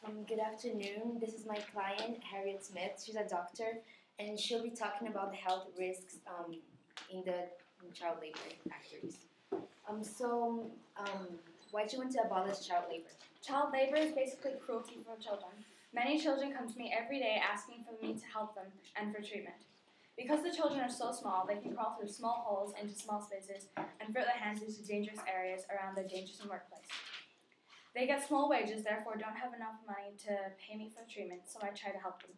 Good afternoon. This is my client, Harriet Smith. She's a doctor, and she'll be talking about the health risks in child labor factories. Why do you want to abolish child labor? Child labor is basically cruelty for children. Many children come to me every day asking for me to help them and for treatment. Because the children are so small, they can crawl through small holes into small spaces and put their hands into dangerous areas around their dangerous workplace. They get small wages, therefore don't have enough money to pay me for treatment, so I try to help them.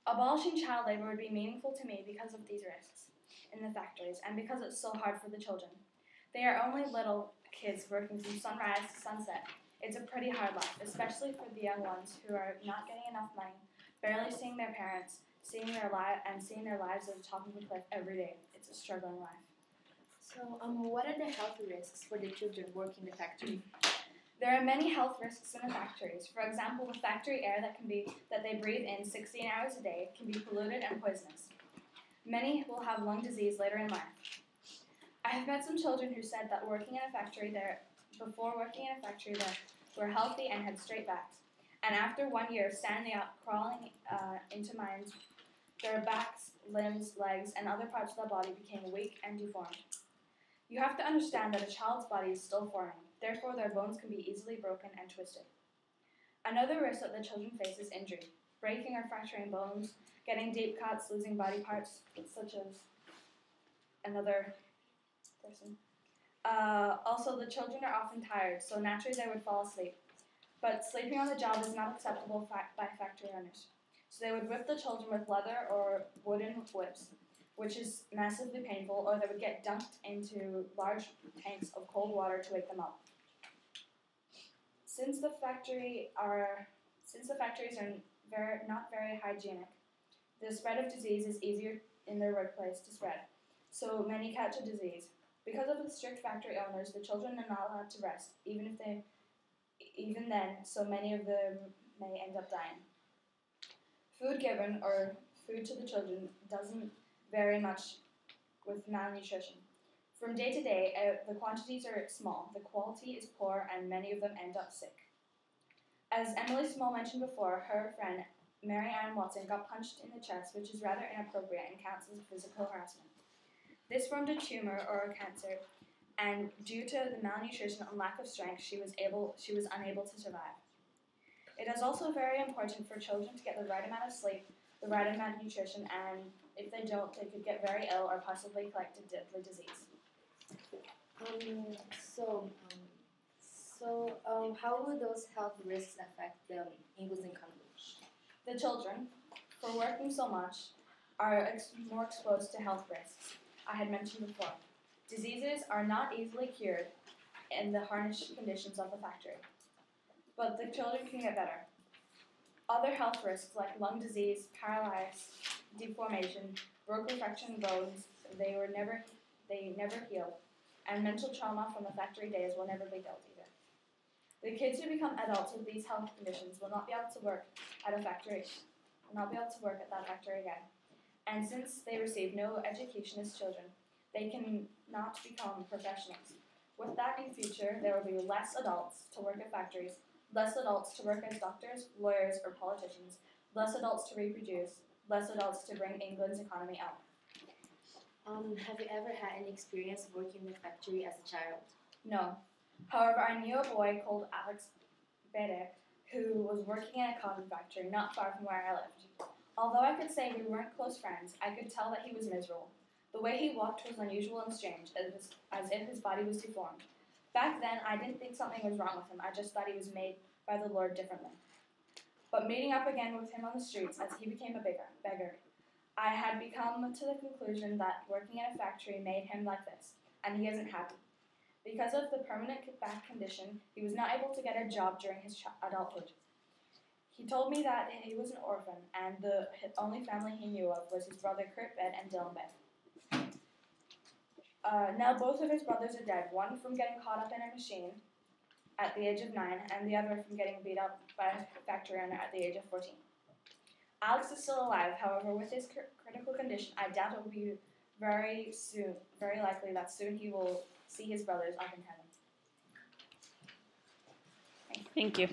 Abolishing child labor would be meaningful to me because of these risks in the factories and because it's so hard for the children. They are only little kids working from sunrise to sunset. It's a pretty hard life, especially for the young ones who are not getting enough money, barely seeing their parents, seeing their lives at the top of a cliff every day. It's a struggling life. So, what are the health risks for the children working in the factory? There are many health risks in the factories. For example, the factory air that they breathe in 16 hours a day can be polluted and poisonous. Many will have lung disease later in life. I have met some children who said that before working in a factory there were healthy and had straight backs. And after 1 year of standing up, crawling into mines, their backs, limbs, legs, and other parts of their body became weak and deformed. You have to understand that a child's body is still forming. Therefore, their bones can be easily broken and twisted. Another risk that the children face is injury, breaking or fracturing bones, getting deep cuts, losing body parts, such as another person. Also, the children are often tired, so naturally they would fall asleep. But sleeping on the job is not acceptable by factory owners. So they would whip the children with leather or wooden whips, which is massively painful, or they would get dunked into large tanks of cold water to wake them up. Since the factories are not very hygienic, the spread of disease is easier in their workplace to spread, so many catch a disease. Because of the strict factory owners, the children are not allowed to rest, even then, so many of them may end up dying. Food given, or food to the children, doesn't vary much with malnutrition. From day to day, the quantities are small, the quality is poor, and many of them end up sick. As Emily Small mentioned before, her friend Mary Ann Watson got punched in the chest, which is rather inappropriate and counts as physical harassment. This formed a tumor or a cancer, and due to the malnutrition and lack of strength, she was unable to survive. It is also very important for children to get the right amount of sleep, the right amount of nutrition, and if they don't, they could get very ill or possibly collect a deadly disease. How will those health risks affect the English and Cambridge? The children, for working so much, are more exposed to health risks, I had mentioned before. Diseases are not easily cured in the harsh conditions of the factory, but the children can get better. Other health risks like lung disease, paralysis, deformation, broken fractured bones, they never heal, and mental trauma from the factory days will never be healed either. The kids who become adults with these health conditions will not be able to work at that factory again. And since they receive no education as children, they can not become professionals. With that in future, there will be less adults to work at factories, less adults to work as doctors, lawyers, or politicians, less adults to reproduce, less adults to bring England's economy up. Have you ever had any experience working in a factory as a child? No. However, I knew a boy called Alex Bede who was working in a cotton factory not far from where I lived. Although I could say we weren't close friends, I could tell that he was miserable. The way he walked was unusual and strange, as if his body was deformed. Back then, I didn't think something was wrong with him. I just thought he was made by the Lord differently. But meeting up again with him on the streets as he became a beggar, I had become to the conclusion that working in a factory made him like this, and he isn't happy. Because of the permanent back condition, he was not able to get a job during his adulthood. He told me that he was an orphan, and the only family he knew of was his brother Kurt Bed and Dylan Bed. Now both of his brothers are dead, one from getting caught up in a machine at the age of 9, and the other from getting beat up by a factory owner at the age of 14. Alex is still alive, however, with his critical condition, I doubt it will be very likely that soon he will see his brothers up in heaven. Thank you.